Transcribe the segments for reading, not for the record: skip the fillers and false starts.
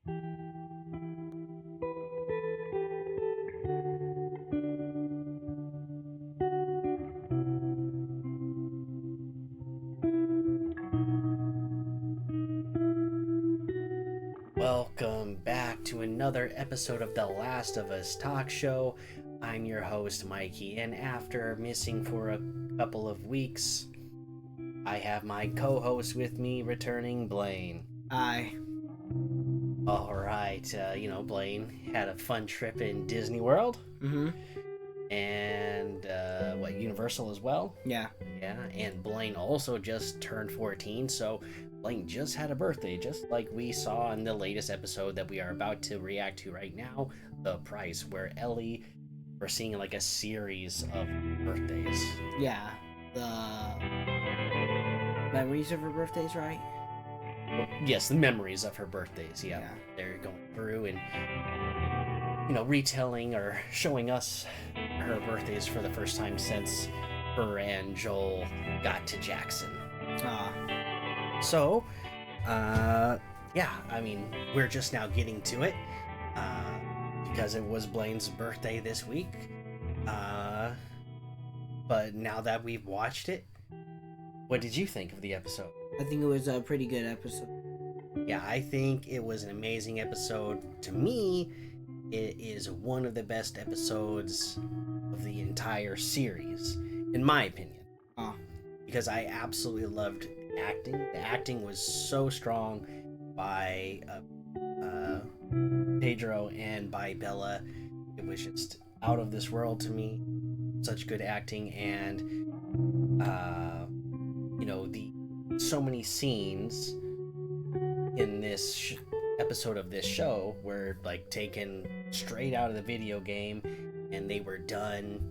Welcome back to another episode of The Last of Us Talk Show. I'm your host, Mikey, and after missing for a couple of weeks, I have my co-host with me returning, Blaine. Hi. Alright, Blaine had a fun trip in Disney World. Mm-hmm. And, Universal as well? Yeah. Yeah, and Blaine also just turned 14, so Blaine just had a birthday, just like we saw in the latest episode that we are about to react to right now, The Price, where Ellie, we're seeing like a series of birthdays. Yeah. The memories of her birthdays, right? Yes, the memories of her birthdays, yeah. They're going through and, retelling or showing us her birthdays for the first time since her and Joel got to Jackson. So, we're just now getting to it, because it was Blaine's birthday this week, but now that we've watched it, what did you think of the episode? I think it was a pretty good episode. Yeah, I think it was an amazing episode. To me, it is one of the best episodes of the entire series, in my opinion. Because I absolutely loved the acting. The acting was so strong by Pedro and by Bella. It was just out of this world to me. Such good acting, and so many scenes in this episode of this show were like taken straight out of the video game, and they were done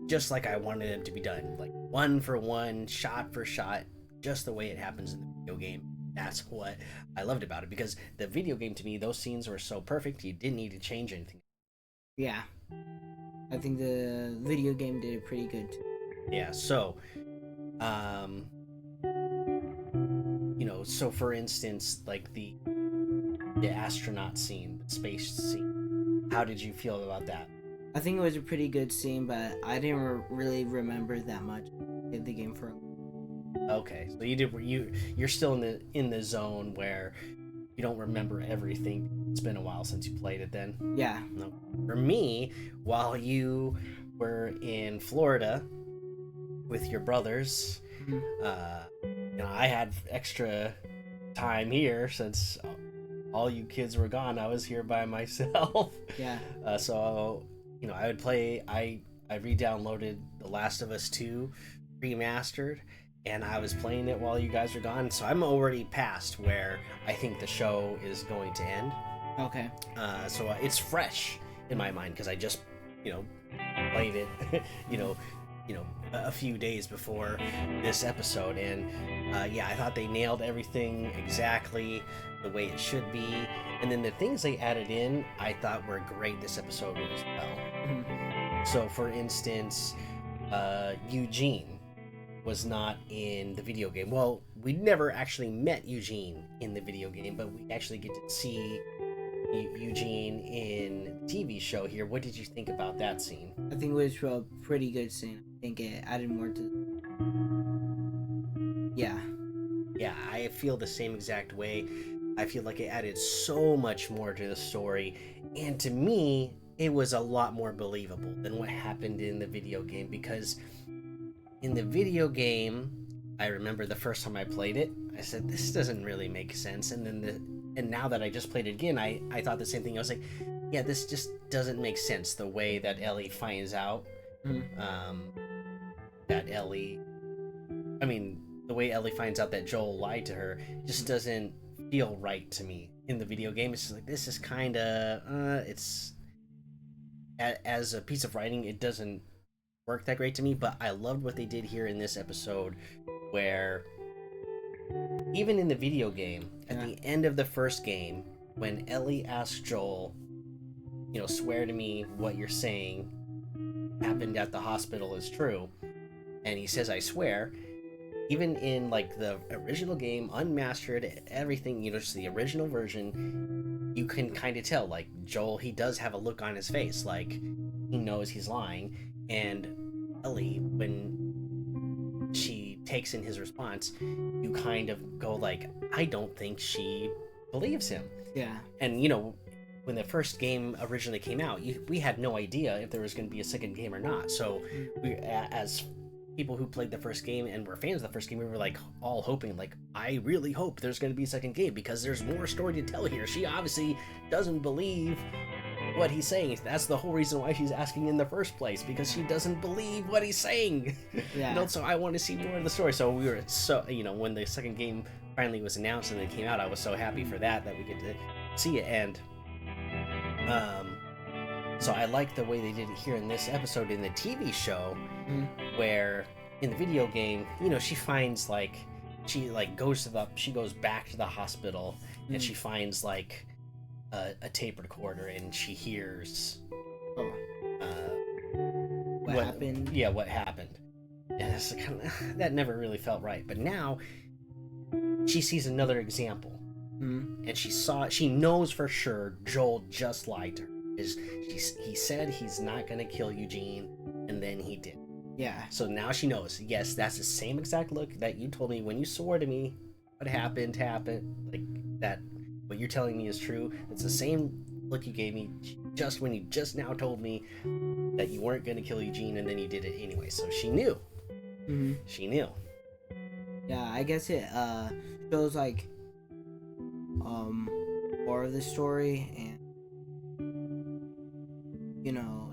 just like I wanted them to be done, like one for one, shot for shot, just the way it happens in the video game. That's what I loved about it, because the video game, to me, those scenes were so perfect, you didn't need to change anything. Yeah, I think the video game did it pretty good too. Yeah, so so for instance, like the astronaut scene, the space scene, how did you feel about that? I think it was a pretty good scene, but I didn't really remember that much. I did the game for. Okay, so you're still in the zone where you don't remember everything. It's been a while since you played it then. Yeah. No. For me, while you were in Florida with your brothers, I had extra time here since all you kids were gone. I was here by myself. Yeah. So I would play. I re-downloaded The Last of Us 2 remastered, and I was playing it while you guys were gone. So I'm already past where I think the show is going to end. Okay. So it's fresh in my mind because I just played it a few days before this episode, and I thought they nailed everything exactly the way it should be, and then the things they added in I thought were great this episode as well. Mm-hmm. So for instance, Eugene was not in the video game. Well, we never actually met Eugene in the video game, but we actually get to see Eugene in the TV show here. What did you think about that scene? I think it was a pretty good scene. I think it added more to. Yeah, I feel the same exact way. I feel like it added so much more to the story, and to me it was a lot more believable than what happened in the video game, because in the video game, I remember the first time I played it, I said, this doesn't really make sense, and now that I just played it again, I thought the same thing. I was like, yeah, this just doesn't make sense, the way that Ellie finds out the way Ellie finds out that Joel lied to her just doesn't feel right to me. In the video game, it's just like, this is kind of it's as a piece of writing, it doesn't work that great to me. But I loved what they did here in this episode, where even in the video game, at the end of the first game, when Ellie asks Joel, swear to me what you're saying happened at the hospital is true, and he says, I swear, even in like the original game, unmastered, everything, just the original version, you can kind of tell like Joel, he does have a look on his face, like he knows he's lying. And Ellie, when she takes in his response, you kind of go like, I don't think she believes him. Yeah. And when the first game originally came out, we had no idea if there was going to be a second game or not. So we, as people who played the first game and were fans of the first game, we were like all hoping, like, I really hope there's going to be a second game because there's more story to tell here. She obviously doesn't believe what he's saying. That's the whole reason why she's asking in the first place, because she doesn't believe what he's saying. Yeah. So I want to see more of the story. So we were when the second game finally was announced and it came out, I was so happy for that we get to see it. And so I like the way they did it here in this episode in the TV show, where in the video game, she finds she goes back to the hospital and she finds like a tape recorder and she hears what happened. Yeah, what happened. And it's that never really felt right. But now she sees another example. And she knows for sure Joel just lied to her. He said he's not gonna kill Eugene, and then he did. Yeah. So now she knows, yes, that's the same exact look that you told me when you swore to me what happened, like that. What you're telling me is true. It's the same look you gave me just when you just now told me that you weren't gonna kill Eugene, and then you did it anyway. So she knew. She knew. Yeah, I guess it shows like more of the story, and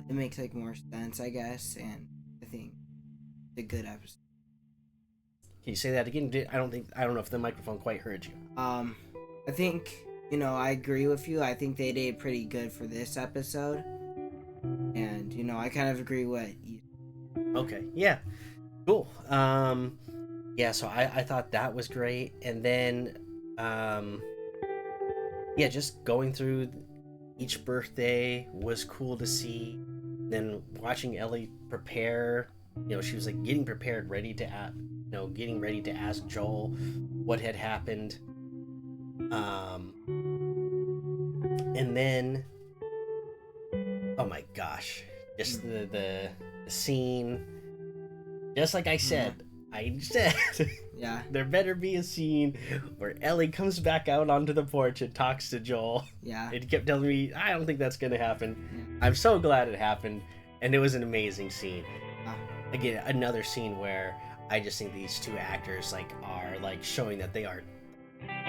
it makes like more sense, I guess, and I think it's a good episode. Can you say that again? I don't know if the microphone quite heard you. I think I agree with you. I think they did pretty good for this episode, and I kind of agree what you. Okay, yeah, cool. Yeah, so I thought that was great, and then yeah, just going through each birthday was cool to see. Then watching Ellie prepare, she was like getting prepared, ready to ask Joel what had happened. And then, oh my gosh, just the scene, just like I said, Yeah. There better be a scene where Ellie comes back out onto the porch and talks to Joel. Yeah. It kept telling me, I don't think that's gonna happen. I'm so glad it happened, and it was an amazing scene. Again, another scene where I just think these two actors are showing that they are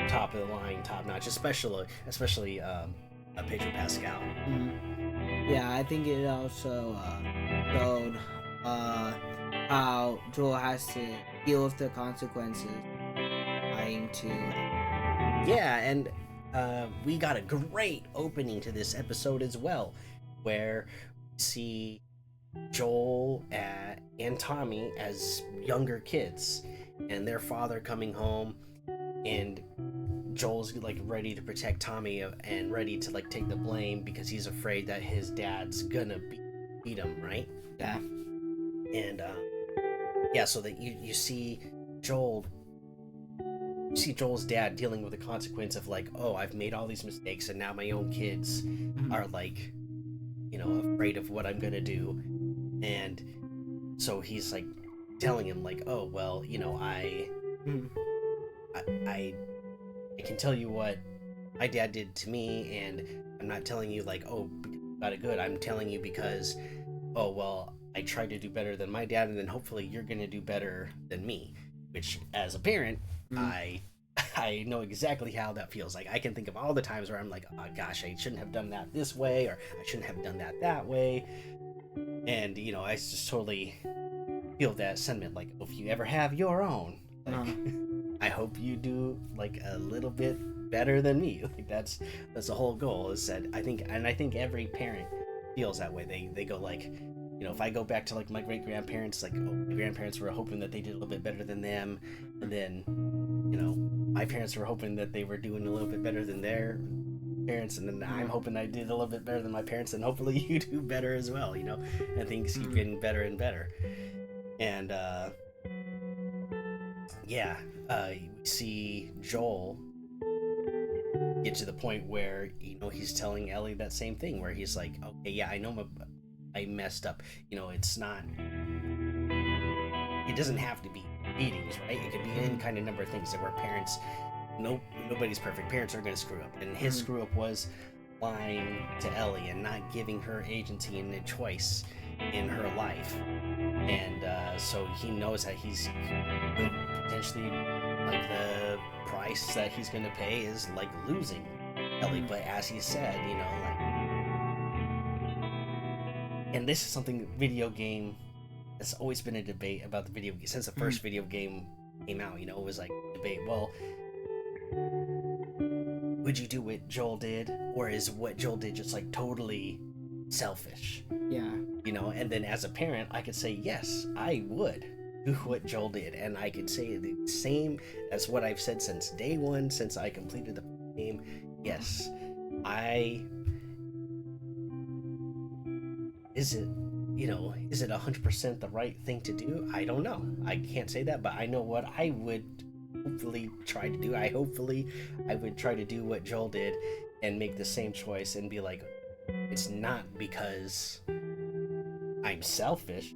top of the line, top notch, especially Pedro Pascal. Yeah, I think it also showed how Joel has to deal with the consequences trying to. Yeah, and we got a great opening to this episode as well, where we see Joel and Tommy as younger kids, and their father coming home, and Joel's ready to protect Tommy and ready to take the blame because he's afraid that his dad's gonna beat him, right? Yeah. And yeah, so that you see Joel's dad dealing with the consequence of oh, I've made all these mistakes and now my own kids are afraid of what I'm gonna do. And so he's telling him oh, well, I can tell you what my dad did to me, and I'm not telling you oh, you got it good. I'm telling you because, oh, well, I tried to do better than my dad, and then hopefully you're gonna do better than me. Which, as a parent, I know exactly how that feels. I can think of all the times where I'm oh gosh, I shouldn't have done that this way, or I shouldn't have done that way. And I just totally feel that sentiment. If you ever have your own, I hope you do a little bit better than me. That's the whole goal. Is that I think every parent feels that way. They go if I go back to my great grandparents, oh, my grandparents were hoping that they did a little bit better than them, and then my parents were hoping that they were doing a little bit better than their parents, and then I'm hoping I did a little bit better than my parents, and hopefully you do better as well. And things keep getting better and better. And yeah, we see Joel get to the point where, you know, he's telling Ellie that same thing, where he's like, okay, yeah, I know I messed up. You know, it doesn't have to be beatings, right? It could be any kind of number of things that were parents. Nobody's perfect. Parents are going to screw up, and his screw up was lying to Ellie and not giving her agency and a choice in her life. And so he knows that he's potentially, like, the price that he's going to pay is like losing Ellie. But as he said, you know, like, and this is something video game. It's always been a debate about the video game since the first video game came out. You know, it was like debate. Well, would you do what Joel did, or is what Joel did just like totally selfish? Yeah. You know, and then as a parent, I could say yes, I would do what Joel did, and I could say the same as what I've said since day one, since I completed the game. Yes, is it 100% the right thing to do? I don't know. I can't say that, but I know what I would hopefully try to do. I would try to do what Joel did and make the same choice and be like, it's not because I'm selfish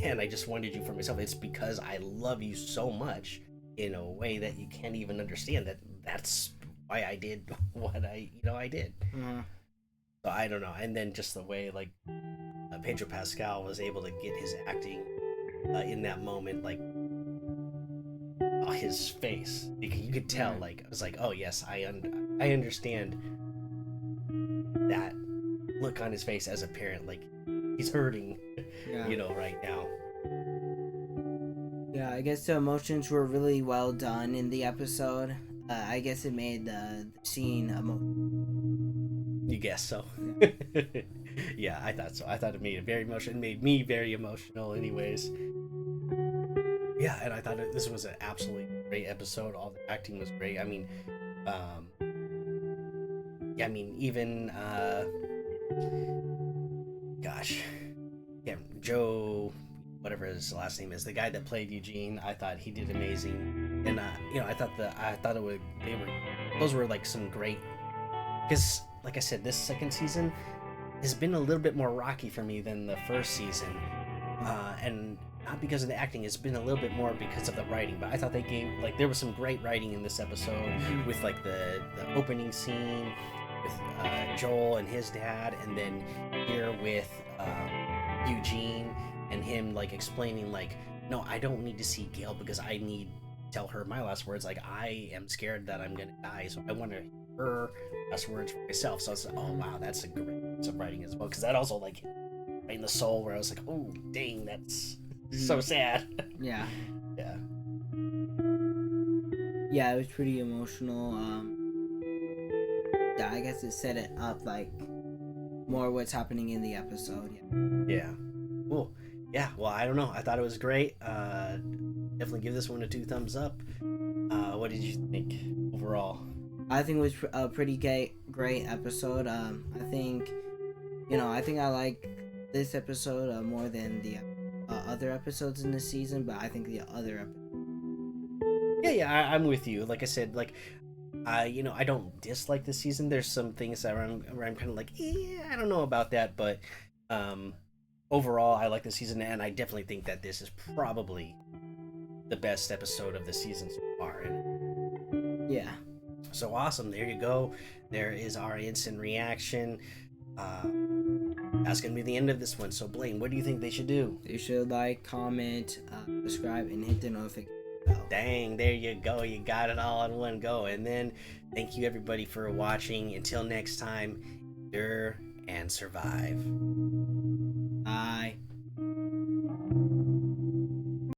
and I just wanted you for myself. It's because I love you so much in a way that you can't even understand. That's why I did what I did. So I don't know. And then just the way, like, Pedro Pascal was able to get his acting in that moment, like, his face, you could tell, like, I was like, oh yes, I understand that look on his face as a parent, like he's hurting, you know, right now. Yeah, I guess the emotions were really well done in the episode. I guess it made the scene You guess so? Yeah, I thought so. I thought it made it very emotional. It made me very emotional, anyways. Yeah, and I thought this was an absolutely great episode. All the acting was great. I mean, even Joe, whatever his last name is, the guy that played Eugene, I thought he did amazing. And those were like some great, because like I said, this second season has been a little bit more rocky for me than the first season, and not because of the acting. It's been a little bit more because of the writing. But I thought they gave, like, there was some great writing in this episode, with like the opening scene with Joel and his dad, and then here with Eugene and him, like, explaining, like, no, I don't need to see Gail because I need to tell her my last words. Like, I am scared that I'm gonna die, so I want to hear her last words for myself. So I was like, oh wow, that's a great piece of writing as well, because that also, like, right in the soul, where I was like, oh dang, that's so sad. Yeah. Yeah. Yeah, it was pretty emotional. Yeah, I guess it set it up, like, more what's happening in the episode. Yeah. Cool. Yeah, well, I don't know. I thought it was great. Definitely give this one a 2 thumbs up. What did you think overall? I think it was a pretty great episode. I think I like this episode more than the other episodes in the season, but I think the other episode. Yeah, I'm with you. Like I said, like, I don't dislike the season. There's some things that where I'm kind of like, I don't know about that, but overall, I like the season, and I definitely think that this is probably the best episode of the season so far. Yeah. So awesome. There you go. There is our instant reaction. That's going to be the end of this one. So, Blaine, what do you think they should do? They should like, comment, subscribe, and hit the notification bell. Dang, there you go. You got it all in one go. And then, thank you everybody for watching. Until next time, endure and survive. Bye.